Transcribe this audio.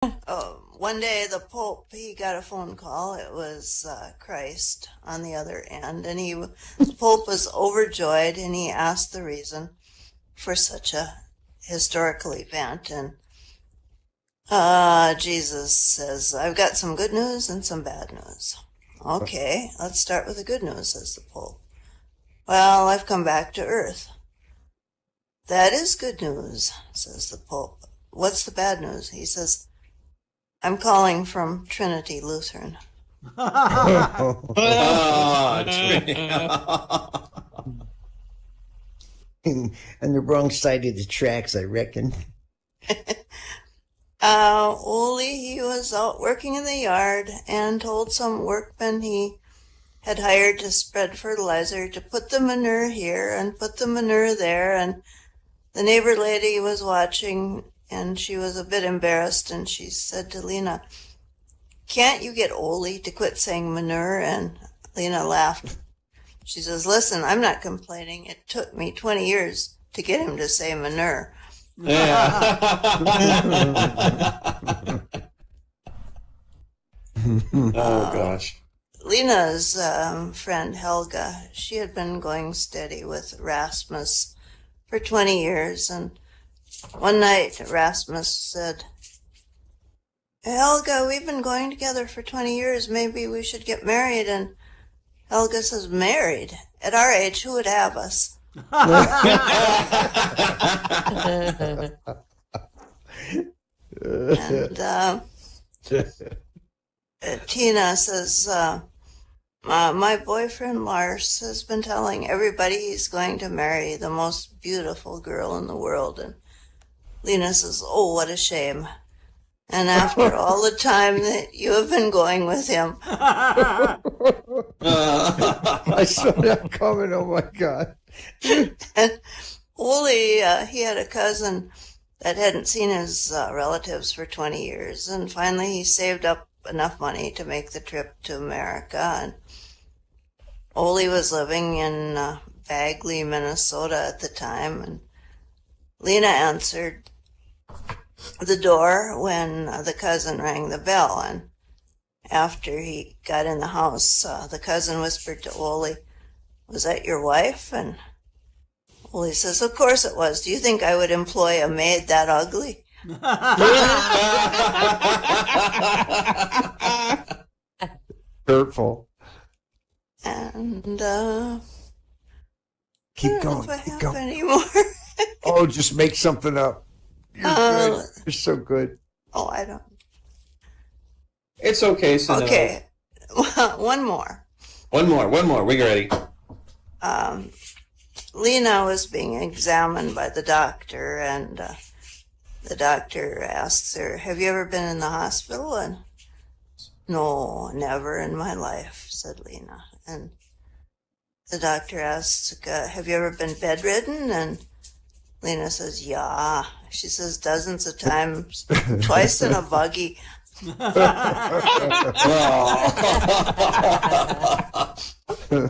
One day the Pope, he got a phone call. It was Christ on the other end, and the Pope was overjoyed, and he asked the reason for such a historical event. And Jesus says, I've got some good news and some bad news. Okay, let's start with the good news, says the Pope. Well, I've come back to Earth. That is good news, says the Pope. What's the bad news? He says, I'm calling from Trinity Lutheran. Oh, And the wrong side of the tracks, I reckon. Ole, he was out working in the yard and told some workmen he had hired to spread fertilizer to put the manure here and put the manure there. And the neighbor lady was watching, and she was a bit embarrassed, and she said to Lena, can't you get Ole to quit saying manure? And Lena laughed. She says, listen, I'm not complaining. It took me 20 years to get him to say manure. yeah. Oh, gosh. Lena's friend Helga, she had been going steady with Rasmus for 20 years, and one night Rasmus said, Helga, we've been going together for 20 years. Maybe we should get married. And Helga says, married? At our age, who would have us? And Tina says, my boyfriend Lars has been telling everybody he's going to marry the most beautiful girl in the world. And Lena says, oh, what a shame. And after all the time that you have been going with him. I saw that coming. Oh, my God. And Ole, he had a cousin that hadn't seen his relatives for 20 years. And finally he saved up enough money to make the trip to America. And Ole was living in Bagley, Minnesota at the time. And Lena answered the door when the cousin rang the bell. And after he got in the house, the cousin whispered to Ole, was that your wife? And Ole says, of course it was. Do you think I would employ a maid that ugly? Hurtful. And Keep I don't know going. if I Keep have going. any more. Oh, just make something up. You're good. You're so good. Oh, I don't. It's okay, Synnove. Okay, one more. One more. We ready. Lena was being examined by the doctor, and the doctor asks her, have you ever been in the hospital? And no, never in my life, said Lena. And the doctor asks, have you ever been bedridden? And Lena says, yeah. She says, dozens of times, twice in a buggy. Oh.